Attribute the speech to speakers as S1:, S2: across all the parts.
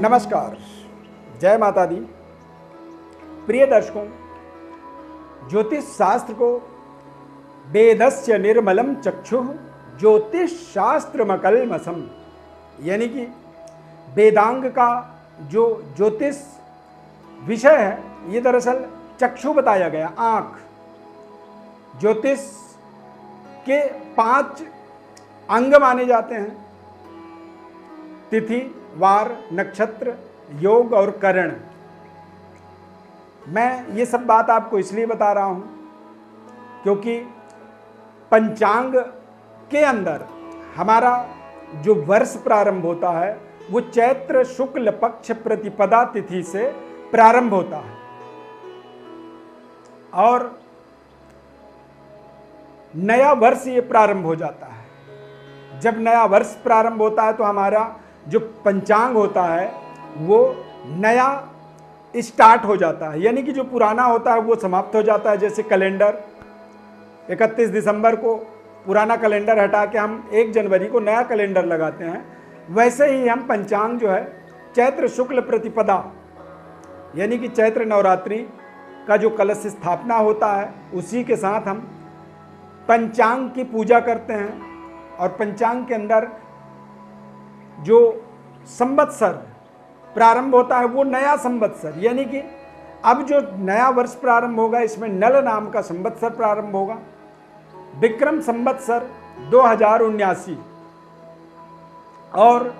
S1: नमस्कार, जय माता दी। प्रिय दर्शकों, ज्योतिष शास्त्र को वेदस्य निर्मलम चक्षुः ज्योतिष शास्त्र मकलमसम, यानी कि वेदांग का जो ज्योतिष विषय है ये दरअसल चक्षु बताया गया, आँख। ज्योतिष के 5 अंग माने जाते हैं: तिथि, वार, नक्षत्र, योग और करण। मैं ये सब बात आपको इसलिए बता रहा हूँ क्योंकि पंचांग के अंदर हमारा जो वर्ष प्रारंभ होता है वो चैत्र शुक्ल पक्ष प्रतिपदा तिथि से प्रारंभ होता है और नया वर्ष ये प्रारंभ हो जाता है। जब नया वर्ष प्रारंभ होता है तो हमारा जो पंचांग होता है वो नया स्टार्ट हो जाता है, यानी कि जो पुराना होता है वो समाप्त हो जाता है। जैसे कैलेंडर 31 दिसंबर को पुराना कैलेंडर हटा के हम 1 जनवरी को नया कैलेंडर लगाते हैं, वैसे ही हम पंचांग जो है चैत्र शुक्ल प्रतिपदा यानी कि चैत्र नवरात्रि का जो कलश स्थापना होता है उसी के साथ हम पंचांग की पूजा करते हैं। और पंचांग के अंदर जो संवत्सर प्रारंभ होता है वो नया संवत्सर, यानी कि अब जो नया वर्ष प्रारंभ होगा इसमें नल नाम का संवत्सर प्रारंभ होगा। विक्रम संवत्सर 2079 और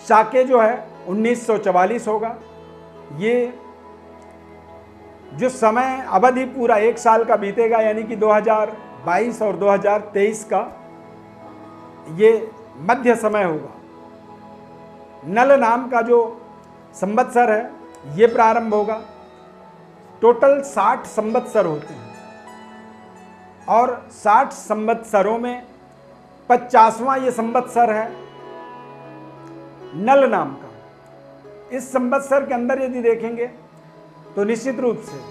S1: शाके जो है 1944 होगा। ये जो समय अवधि पूरा 1 साल का बीतेगा, यानी कि 2022 और 2023 का ये मध्य समय होगा। नल नाम का जो संवत्सर है ये प्रारंभ होगा। टोटल 60 संवत्सर होते हैं और 60 संवत्सरों में 50वां ये संवत्सर है नल नाम का। इस संवत्सर के अंदर यदि देखेंगे तो निश्चित रूप से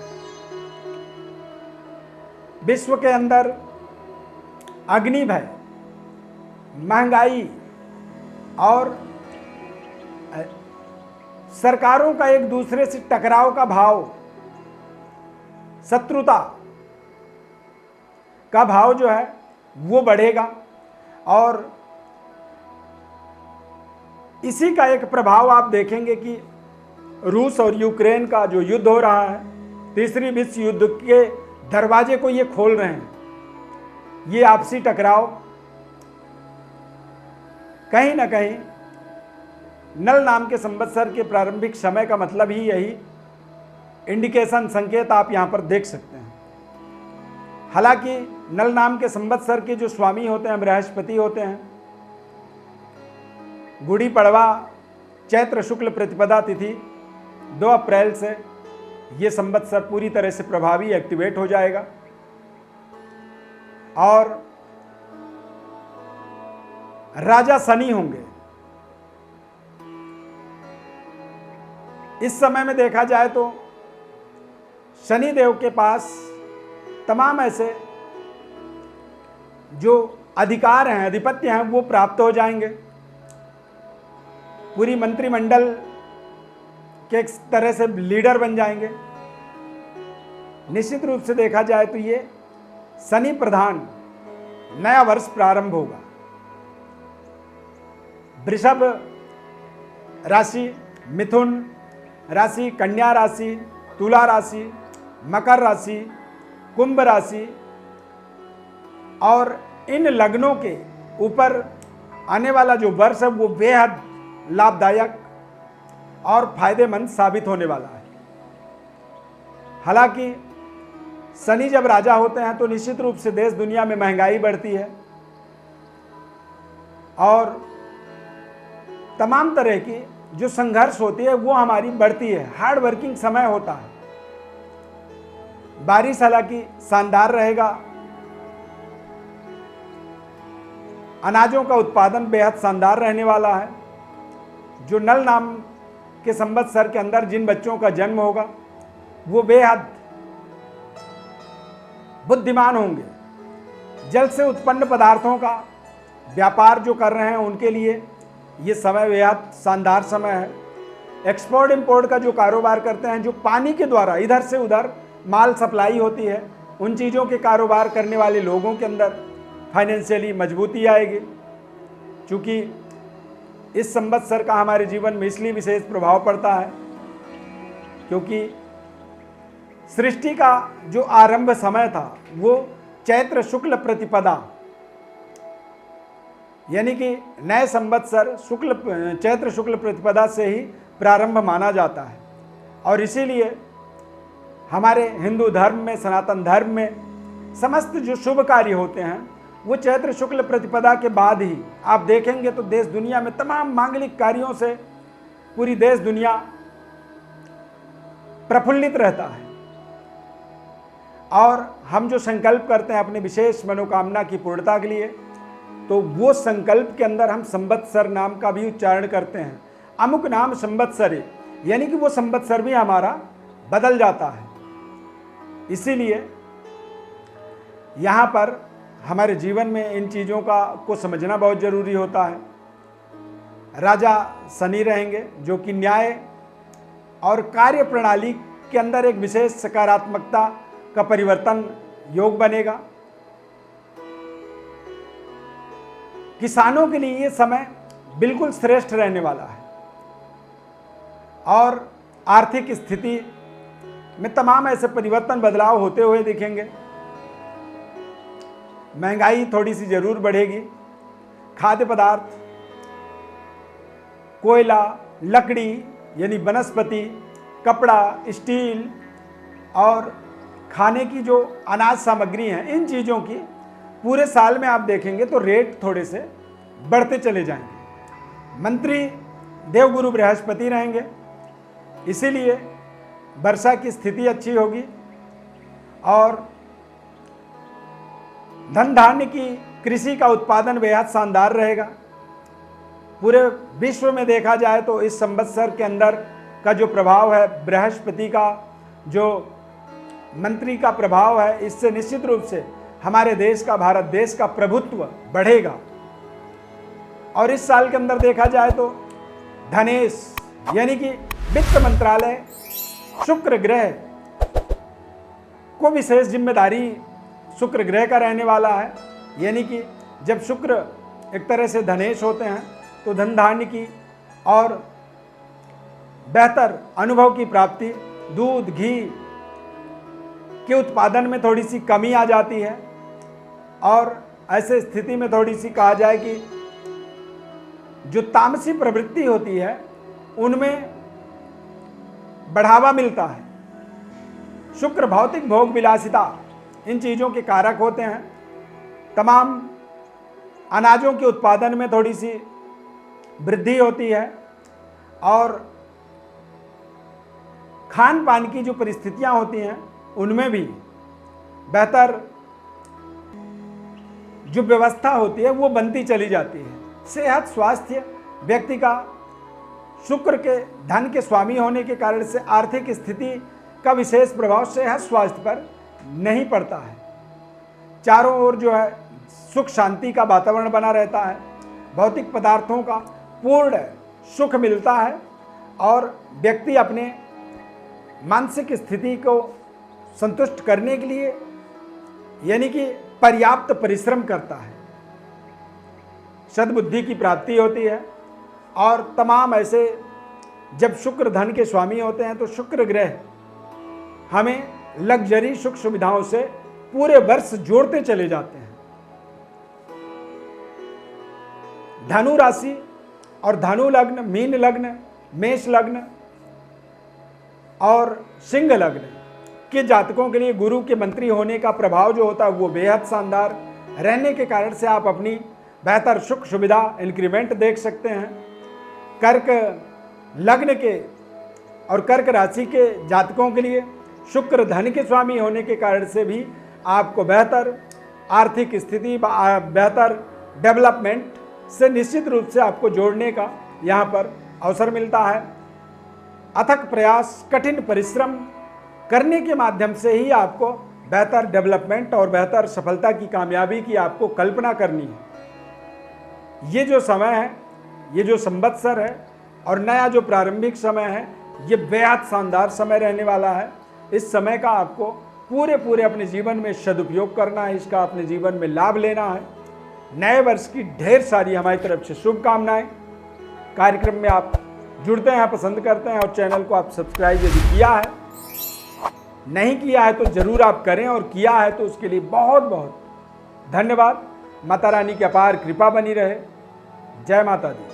S1: विश्व के अंदर अग्नि भय, महंगाई और सरकारों का एक दूसरे से टकराव का भाव, शत्रुता का भाव जो है वो बढ़ेगा। और इसी का एक प्रभाव आप देखेंगे कि रूस और यूक्रेन का जो युद्ध हो रहा है, तीसरी विश्व युद्ध के दरवाजे को ये खोल रहे हैं। ये आपसी टकराव कहीं ना कहीं नल नाम के संवत्सर के प्रारंभिक समय का मतलब ही यही इंडिकेशन, संकेत आप यहाँ पर देख सकते हैं। हालांकि नल नाम के संवत्सर के जो स्वामी होते हैं, बृहस्पति होते हैं। गुड़ी पड़वा चैत्र शुक्ल प्रतिपदा तिथि 2 अप्रैल से ये संवत्सर पूरी तरह से प्रभावी एक्टिवेट हो जाएगा और राजा शनि होंगे। इस समय में देखा जाए तो शनि देव के पास तमाम ऐसे जो अधिकार हैं, आधिपत्य हैं, वो प्राप्त हो जाएंगे। पूरी मंत्रिमंडल के एक तरह से लीडर बन जाएंगे। निश्चित रूप से देखा जाए तो ये शनि प्रधान नया वर्ष प्रारंभ होगा। वृषभ राशि, मिथुन राशि, कन्या राशि, तुला राशि, मकर राशि, कुंभ राशि और इन लग्नों के ऊपर आने वाला जो वर्ष है वो बेहद लाभदायक और फायदेमंद साबित होने वाला है। हालांकि शनि जब राजा होते हैं तो निश्चित रूप से देश दुनिया में महंगाई बढ़ती है और तमाम तरह की जो संघर्ष होती है वो हमारी बढ़ती है। हार्ड वर्किंग समय होता है। बारिश हालांकि शानदार रहेगा। अनाजों का उत्पादन बेहद शानदार रहने वाला है। जो नल नाम के संवत्सर के अंदर जिन बच्चों का जन्म होगा वो बेहद बुद्धिमान होंगे। जल से उत्पन्न पदार्थों का व्यापार जो कर रहे हैं उनके लिए ये समय बेहद शानदार समय है। एक्सपोर्ट इंपोर्ट का जो कारोबार करते हैं, जो पानी के द्वारा इधर से उधर माल सप्लाई होती है, उन चीज़ों के कारोबार करने वाले लोगों के अंदर फाइनेंशियली मजबूती आएगी। क्योंकि इस संवत्सर का हमारे जीवन में इसलिए विशेष प्रभाव पड़ता है क्योंकि सृष्टि का जो आरंभ समय था वो चैत्र शुक्ल प्रतिपदा, यानी कि नए संवत्सर चैत्र शुक्ल प्रतिपदा से ही प्रारंभ माना जाता है। और इसीलिए हमारे हिंदू धर्म में, सनातन धर्म में समस्त जो शुभ कार्य होते हैं वो चैत्र शुक्ल प्रतिपदा के बाद ही आप देखेंगे तो देश दुनिया में तमाम मांगलिक कार्यों से पूरी देश दुनिया प्रफुल्लित रहता है। और हम जो संकल्प करते हैं अपने विशेष मनोकामना की पूर्णता के लिए, तो वो संकल्प के अंदर हम संवत्सर नाम का भी उच्चारण करते हैं। अमुक नाम संवत्सरे, यानी कि वो संवत्सर भी हमारा बदल जाता है। इसीलिए यहाँ पर हमारे जीवन में इन चीज़ों को समझना बहुत ज़रूरी होता है। राजा शनि रहेंगे जो कि न्याय और कार्य प्रणाली के अंदर एक विशेष सकारात्मकता का परिवर्तन योग बनेगा। किसानों के लिए ये समय बिल्कुल श्रेष्ठ रहने वाला है और आर्थिक स्थिति में तमाम ऐसे परिवर्तन बदलाव होते हुए दिखेंगे। महंगाई थोड़ी सी जरूर बढ़ेगी। खाद्य पदार्थ, कोयला, लकड़ी यानी वनस्पति, कपड़ा, स्टील और खाने की जो अनाज सामग्री हैं, इन चीज़ों की पूरे साल में आप देखेंगे तो रेट थोड़े से बढ़ते चले जाएंगे। मंत्री देवगुरु बृहस्पति रहेंगे, इसीलिए वर्षा की स्थिति अच्छी होगी और धन धान्य की कृषि का उत्पादन बेहद शानदार रहेगा। पूरे विश्व में देखा जाए तो इस संवत्सर के अंदर का जो प्रभाव है, बृहस्पति का जो मंत्री का प्रभाव है, इससे निश्चित रूप से हमारे देश का, भारत देश का प्रभुत्व बढ़ेगा। और इस साल के अंदर देखा जाए तो धनेश यानी कि वित्त मंत्रालय, शुक्र ग्रह को विशेष जिम्मेदारी शुक्र ग्रह का रहने वाला है। यानी कि जब शुक्र एक तरह से धनेश होते हैं तो धन धान्य की और बेहतर अनुभव की प्राप्ति, दूध घी के उत्पादन में थोड़ी सी कमी आ जाती है और ऐसे स्थिति में थोड़ी सी कहा जाए कि जो तामसी प्रवृत्ति होती है उनमें बढ़ावा मिलता है। शुक्र भौतिक भोग विलासिता, इन चीज़ों के कारक होते हैं। तमाम अनाजों के उत्पादन में थोड़ी सी वृद्धि होती है और खान पान की जो परिस्थितियां होती हैं उनमें भी बेहतर जो व्यवस्था होती है वो बनती चली जाती है। सेहत, स्वास्थ्य, व्यक्ति का शुक्र के धन के स्वामी होने के कारण से आर्थिक स्थिति का विशेष प्रभाव सेहत स्वास्थ्य पर नहीं पड़ता है। चारों ओर जो है सुख शांति का वातावरण बना रहता है। भौतिक पदार्थों का पूर्ण सुख मिलता है और व्यक्ति अपने मानसिक स्थिति को संतुष्ट करने के लिए यानी कि पर्याप्त परिश्रम करता है। सद्बुद्धि की प्राप्ति होती है और तमाम ऐसे जब शुक्र धन के स्वामी होते हैं तो शुक्र ग्रह हमें लग्जरी सुख सुविधाओं से पूरे वर्ष जोड़ते चले जाते हैं। धनु राशि और धनु लग्न, मीन लग्न, मेष लग्न और सिंह लग्न के जातकों के लिए गुरु के मंत्री होने का प्रभाव जो होता है वो बेहद शानदार रहने के कारण से आप अपनी बेहतर सुख सुविधा, इंक्रीमेंट देख सकते हैं। कर्क लग्न के और कर्क राशि के जातकों के लिए शुक्र धन के स्वामी होने के कारण से भी आपको बेहतर आर्थिक स्थिति, बेहतर डेवलपमेंट से निश्चित रूप से आपको जोड़ने का यहाँ पर अवसर मिलता है। अथक प्रयास, कठिन परिश्रम करने के माध्यम से ही आपको बेहतर डेवलपमेंट और बेहतर सफलता की, कामयाबी की आपको कल्पना करनी है। ये जो समय है, ये जो संवत्सर है, और नया जो प्रारंभिक समय है ये बेहद शानदार समय रहने वाला है। इस समय का आपको पूरे अपने जीवन में सदुपयोग करना है, इसका अपने जीवन में लाभ लेना है। नए वर्ष की ढेर सारी हमारी तरफ से शुभकामनाएं। कार्यक्रम में आप जुड़ते हैं, पसंद करते हैं और चैनल को आप सब्सक्राइब यदि किया है, नहीं किया है तो जरूर आप करें, और किया है तो उसके लिए बहुत बहुत धन्यवाद। माता रानी की अपार कृपा बनी रहे। जय माता दी।